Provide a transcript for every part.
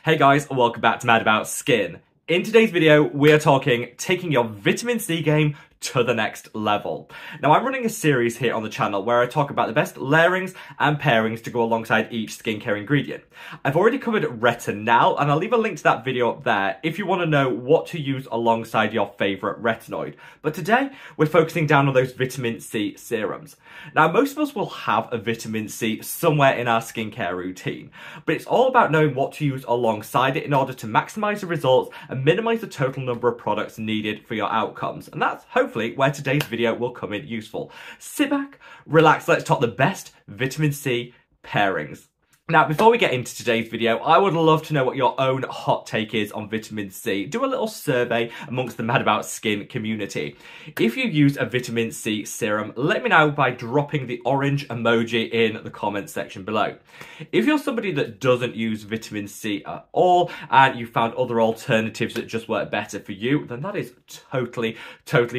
Hey guys, and welcome back to Mad About Skin. In today's video, we're talking taking your vitamin C game to the next level. Now, I'm running a series here on the channel where I talk about the best layerings and pairings to go alongside each skincare ingredient. I've already covered retinol, and I'll leave a link to that video up there if you want to know what to use alongside your favourite retinoid. But today, we're focusing down on those vitamin C serums. Now, most of us will have a vitamin C somewhere in our skincare routine, but it's all about knowing what to use alongside it in order to maximise the results and minimise the total number of products needed for your outcomes. And that's hopefully where today's video will come in useful. Sit back, relax, let's talk the best vitamin C pairings. Now, before we get into today's video, I would love to know what your own hot take is on vitamin C. Do a little survey amongst the Mad About Skin community. If you use a vitamin C serum, let me know by dropping the orange emoji in the comments section below. If you're somebody that doesn't use vitamin C at all and you found other alternatives that just work better for you, then that is totally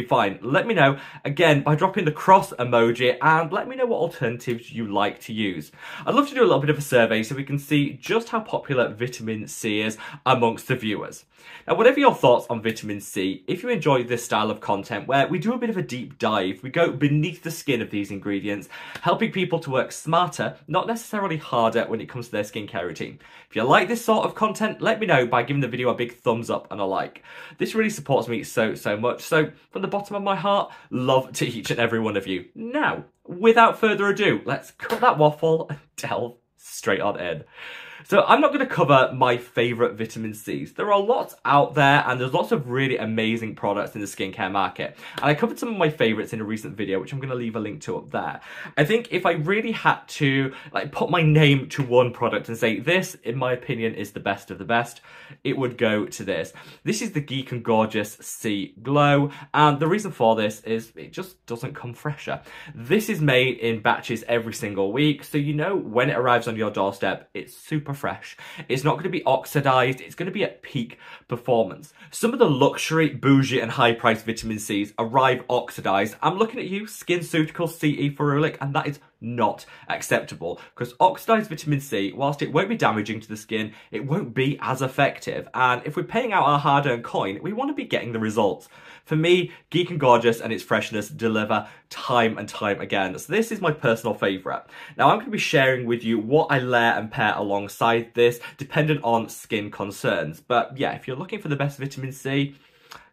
fine. Let me know, again, by dropping the cross emoji, and let me know what alternatives you like to use. I'd love to do a little bit of a survey so we can see just how popular vitamin C is amongst the viewers. Now, whatever your thoughts on vitamin C, if you enjoy this style of content where we do a bit of a deep dive, we go beneath the skin of these ingredients, helping people to work smarter, not necessarily harder when it comes to their skincare routine. If you like this sort of content, let me know by giving the video a big thumbs up and a like. This really supports me so much. So from the bottom of my heart, love to each and every one of you. Now, without further ado, let's cut that waffle and delve straight on in. So I'm not going to cover my favourite vitamin Cs. There are lots out there and there's lots of really amazing products in the skincare market. And I covered some of my favourites in a recent video, which I'm going to leave a link to up there. I think if I really had to put my name to one product and say this, in my opinion, is the best of the best, it would go to this. This is the Geek and Gorgeous C Glow. And the reason for this is it just doesn't come fresher. This is made in batches every single week. So you know when it arrives on your doorstep, it's super fresh. It's not going to be oxidized. It's going to be at peak performance. Some of the luxury, bougie and high priced vitamin Cs arrive oxidized. I'm looking at you, SkinCeuticals CE Ferulic, and that is not acceptable because oxidized vitamin C, whilst it won't be damaging to the skin, it won't be as effective. And if we're paying out our hard-earned coin, we want to be getting the results. For me, Geek and Gorgeous and its freshness deliver time and time again. So this is my personal favourite. Now, I'm going to be sharing with you what I layer and pair alongside this, dependent on skin concerns. But yeah, if you're looking for the best vitamin C,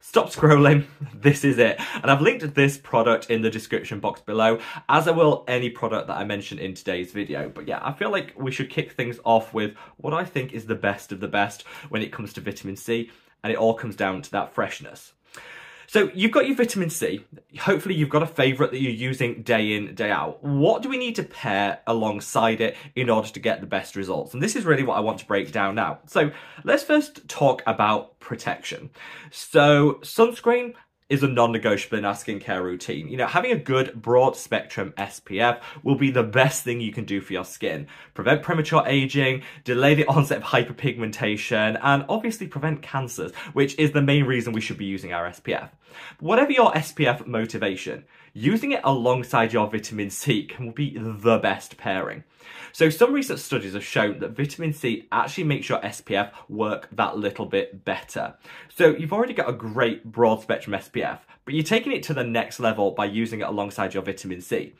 stop scrolling, this is it. And I've linked this product in the description box below, as I will any product that I mention in today's video. But yeah, I feel like we should kick things off with what I think is the best of the best when it comes to vitamin C, and it all comes down to that freshness. So you've got your vitamin C. Hopefully you've got a favourite that you're using day in, day out. What do we need to pair alongside it in order to get the best results? And this is really what I want to break down now. So let's first talk about protection. So sunscreen is a non-negotiable in our skincare routine. You know, having a good broad spectrum SPF will be the best thing you can do for your skin. Prevent premature aging, delay the onset of hyperpigmentation, and obviously prevent cancers, which is the main reason we should be using our SPF. Whatever your SPF motivation, using it alongside your vitamin C can be the best pairing. So some recent studies have shown that vitamin C actually makes your SPF work that little bit better. So you've already got a great broad spectrum SPF, but you're taking it to the next level by using it alongside your vitamin C.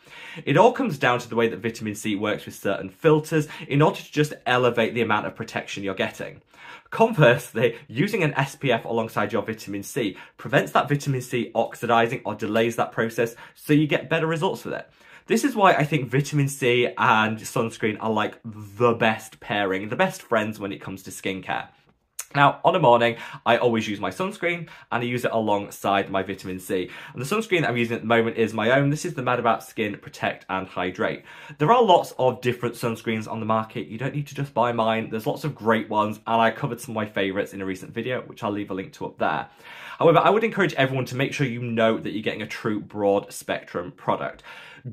It all comes down to the way that vitamin C works with certain filters in order to just elevate the amount of protection you're getting. Conversely, using an SPF alongside your vitamin C prevents that vitamin C oxidizing or delays that process, so you get better results with it. This is why I think vitamin C and sunscreen are like the best pairing, the best friends when it comes to skincare. Now, on a morning, I always use my sunscreen and I use it alongside my vitamin C. And the sunscreen that I'm using at the moment is my own. This is the Mad About Skin Protect and Hydrate. There are lots of different sunscreens on the market. You don't need to just buy mine. There's lots of great ones, and I covered some of my favourites in a recent video, which I'll leave a link to up there. However, I would encourage everyone to make sure you know that you're getting a true broad spectrum product.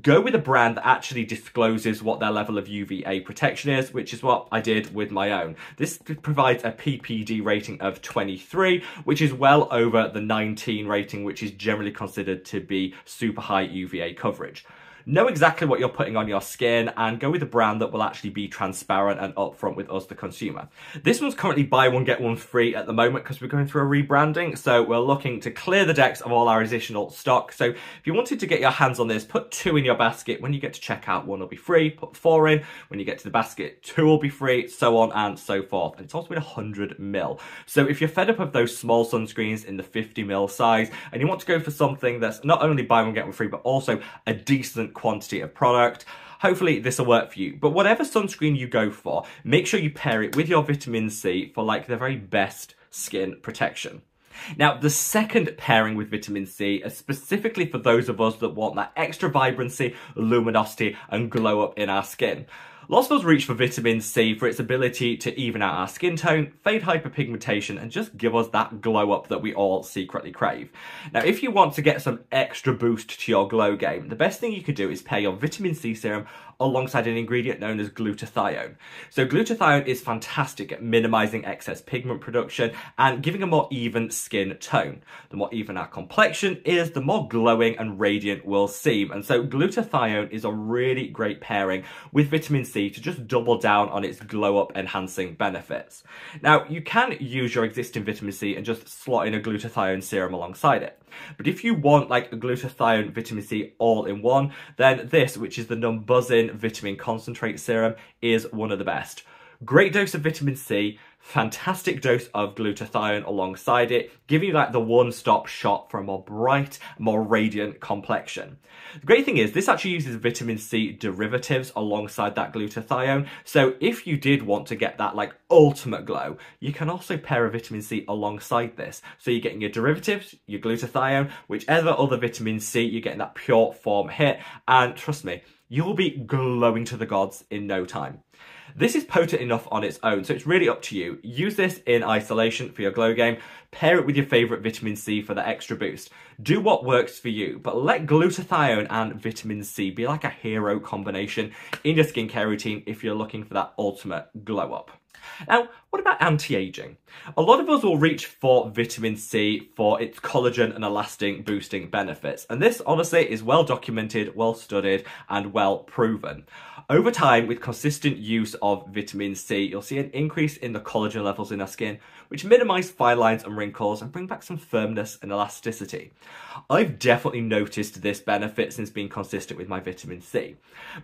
Go with a brand that actually discloses what their level of UVA protection is, which is what I did with my own. This provides a PPD rating of 23, which is well over the 19 rating, which is generally considered to be super high UVA coverage. Know exactly what you're putting on your skin and go with a brand that will actually be transparent and upfront with us, the consumer. This one's currently buy one, get one free at the moment because we're going through a rebranding. So we're looking to clear the decks of all our additional stock. So if you wanted to get your hands on this, put 2 in your basket. When you get to checkout, 1 will be free. Put 4 in. When you get to the basket, 2 will be free, so on and so forth. And it's also been 100ml. So if you're fed up of those small sunscreens in the 50ml size and you want to go for something that's not only buy one, get one free, but also a decent quantity of product, hopefully this will work for you. But whatever sunscreen you go for, make sure you pair it with your vitamin C for like the very best skin protection. Now, the second pairing with vitamin C is specifically for those of us that want that extra vibrancy, luminosity, and glow up in our skin. Lots of us reach for vitamin C for its ability to even out our skin tone, fade hyperpigmentation, and just give us that glow up that we all secretly crave. Now, if you want to get some extra boost to your glow game, the best thing you could do is pair your vitamin C serum alongside an ingredient known as glutathione. So glutathione is fantastic at minimizing excess pigment production and giving a more even skin tone. The more even our complexion is, the more glowing and radiant we'll seem. And so glutathione is a really great pairing with vitamin C to just double down on its glow up enhancing benefits. Now, you can use your existing vitamin C and just slot in a glutathione serum alongside it. But if you want like a glutathione vitamin C all in one, then this, which is the Numbuzzin Vitamin Concentrate Serum, is one of the best. Great dose of vitamin C, fantastic dose of glutathione alongside it, giving you like the one-stop shop for a more bright, more radiant complexion. The great thing is this actually uses vitamin C derivatives alongside that glutathione. So if you did want to get that like ultimate glow, you can also pair a vitamin C alongside this. So you're getting your derivatives, your glutathione, whichever other vitamin C, you're getting that pure form hit. And trust me, you'll be glowing to the gods in no time. This is potent enough on its own, so it's really up to you. Use this in isolation for your glow game. Pair it with your favourite vitamin C for the extra boost. Do what works for you, but let glutathione and vitamin C be like a hero combination in your skincare routine if you're looking for that ultimate glow up. Now, what about anti-aging? A lot of us will reach for vitamin C for its collagen and elastin boosting benefits. And this honestly is well documented, well studied, and well proven. Over time, with consistent use of vitamin C, you'll see an increase in the collagen levels in our skin, which minimize fine lines and wrinkles and bring back some firmness and elasticity. I've definitely noticed this benefit since being consistent with my vitamin C.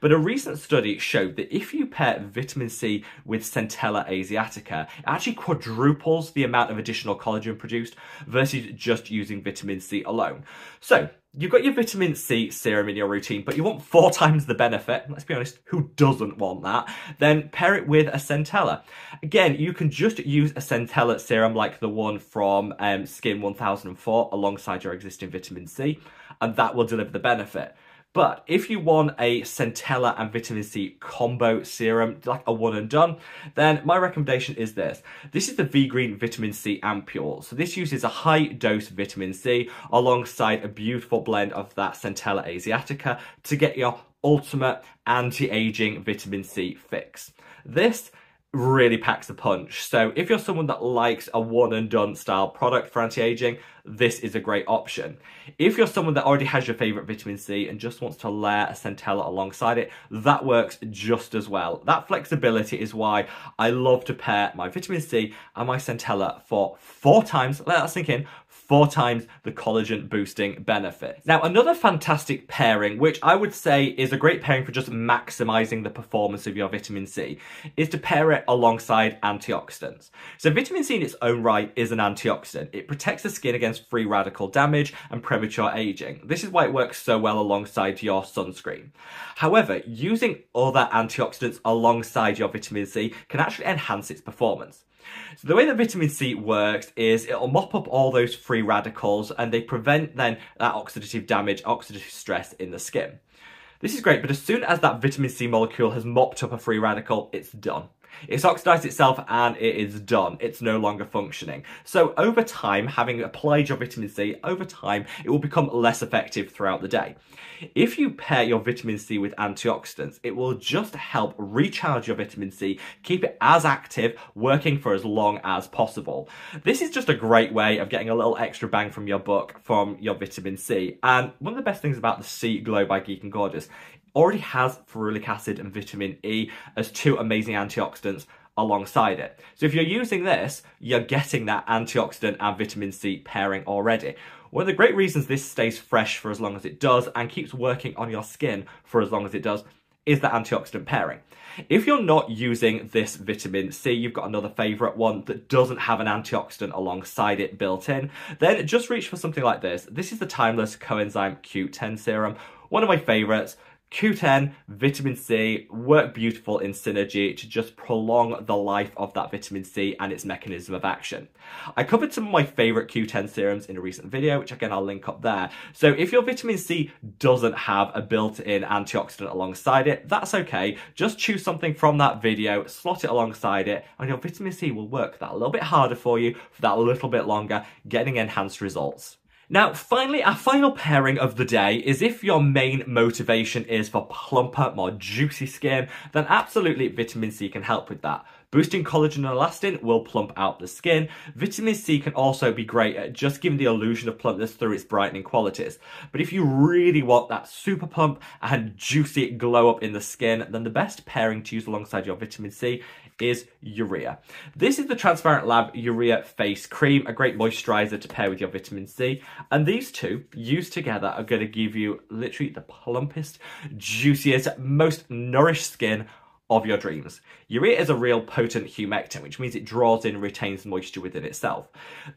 But a recent study showed that if you pair vitamin C with Centella asiatica, it actually quadruples the amount of additional collagen produced versus just using vitamin C alone. So, you've got your vitamin C serum in your routine, but you want 4 times the benefit. Let's be honest, who doesn't want that? Then pair it with a Centella. Again, you can just use a Centella serum like the one from Skin 1004 alongside your existing vitamin C, and that will deliver the benefit. But if you want a Centella and vitamin C combo serum, like a one and done, then my recommendation is this. This is the V-Green Vitamin C Ampule. So this uses a high dose vitamin C alongside a beautiful blend of that Centella asiatica to get your ultimate anti-aging vitamin C fix. This really packs a punch. So if you're someone that likes a one and done style product for anti-aging, this is a great option. If you're someone that already has your favorite vitamin C and just wants to layer a Centella alongside it, that works just as well. That flexibility is why I love to pair my vitamin C and my Centella for 4 times, let that sink in, 4 times the collagen boosting benefit. Now, another fantastic pairing, which I would say is a great pairing for just maximizing the performance of your vitamin C, is to pair it alongside antioxidants. So vitamin C in its own right is an antioxidant. It protects the skin against free radical damage and premature aging. This is why it works so well alongside your sunscreen. However, using other antioxidants alongside your vitamin C can actually enhance its performance. So the way that vitamin C works is it'll mop up all those free radicals and they prevent then that oxidative damage, oxidative stress in the skin. This is great, but as soon as that vitamin C molecule has mopped up a free radical, it's done. It's oxidized itself and it is done. It's no longer functioning. So over time, having applied your vitamin C, over time, it will become less effective throughout the day. If you pair your vitamin C with antioxidants, it will just help recharge your vitamin C, keep it as active, working for as long as possible. This is just a great way of getting a little extra bang from your buck from your vitamin C. And one of the best things about the C Glow by Geek and Gorgeous already has ferulic acid and vitamin E as two amazing antioxidants alongside it. So if you're using this, you're getting that antioxidant and vitamin C pairing already. One of the great reasons this stays fresh for as long as it does and keeps working on your skin for as long as it does is the antioxidant pairing. If you're not using this vitamin C, you've got another favourite one that doesn't have an antioxidant alongside it built in, then just reach for something like this. This is the Timeless Coenzyme Q10 Serum, one of my favourites. Q10, vitamin C, work beautiful in synergy to just prolong the life of that vitamin C and its mechanism of action. I covered some of my favourite Q10 serums in a recent video, which again I'll link up there. So if your vitamin C doesn't have a built-in antioxidant alongside it, that's okay. Just choose something from that video, slot it alongside it, and your vitamin C will work that a little bit harder for you for that little bit longer, getting enhanced results. Now, finally, our final pairing of the day is if your main motivation is for plumper, more juicy skin, then absolutely vitamin C can help with that. Boosting collagen and elastin will plump out the skin. Vitamin C can also be great at just giving the illusion of plumpness through its brightening qualities. But if you really want that super plump and juicy glow up in the skin, then the best pairing to use alongside your vitamin C is Urea. This is the Transparent Lab Urea Face Cream, a great moisturiser to pair with your vitamin C. And these two, used together, are going to give you literally the plumpest, juiciest, most nourished skin of your dreams. Urea is a real potent humectant, which means it draws in and retains moisture within itself.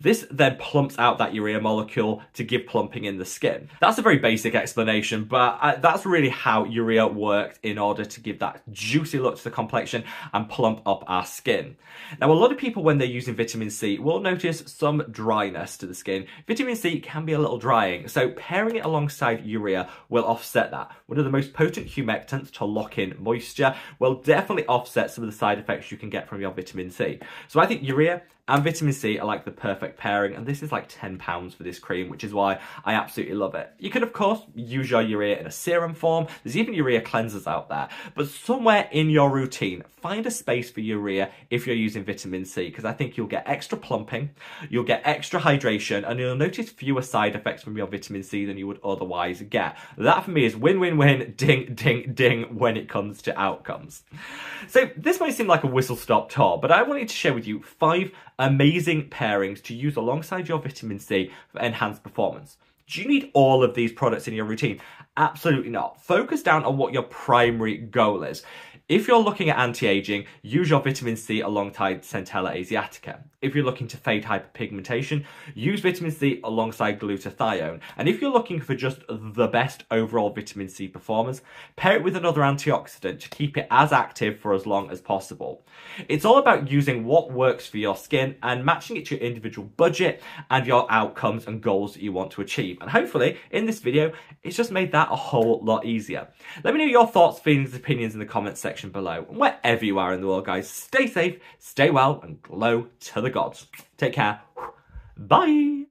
This then plumps out that urea molecule to give plumping in the skin. That's a very basic explanation, but that's really how urea worked in order to give that juicy look to the complexion and plump up our skin. Now, a lot of people, when they're using vitamin C, will notice some dryness to the skin. Vitamin C can be a little drying, so pairing it alongside urea will offset that. One of the most potent humectants to lock in moisture will definitely offset some of the side effects you can get from your vitamin C. So I think urea and vitamin C are like the perfect pairing, and this is like £10 for this cream, which is why I absolutely love it. You can, of course, use your urea in a serum form. There's even urea cleansers out there, but somewhere in your routine, find a space for urea if you're using vitamin C, because I think you'll get extra plumping, you'll get extra hydration, and you'll notice fewer side effects from your vitamin C than you would otherwise get. That for me is win-win-win, ding, ding, ding when it comes to outcomes. So this might seem like a whistle-stop tour, but I wanted to share with you 5 amazing pairings to use alongside your vitamin C for enhanced performance. Do you need all of these products in your routine? Absolutely not. Focus down on what your primary goal is. If you're looking at anti-aging, use your vitamin C alongside Centella Asiatica. If you're looking to fade hyperpigmentation, use vitamin C alongside glutathione. And if you're looking for just the best overall vitamin C performance, pair it with another antioxidant to keep it as active for as long as possible. It's all about using what works for your skin and matching it to your individual budget and your outcomes and goals that you want to achieve. And hopefully, in this video, it's just made that a whole lot easier. Let me know your thoughts, feelings, opinions in the comments section below. And wherever you are in the world, guys, stay safe, stay well, and glow to the gods. Take care. Bye.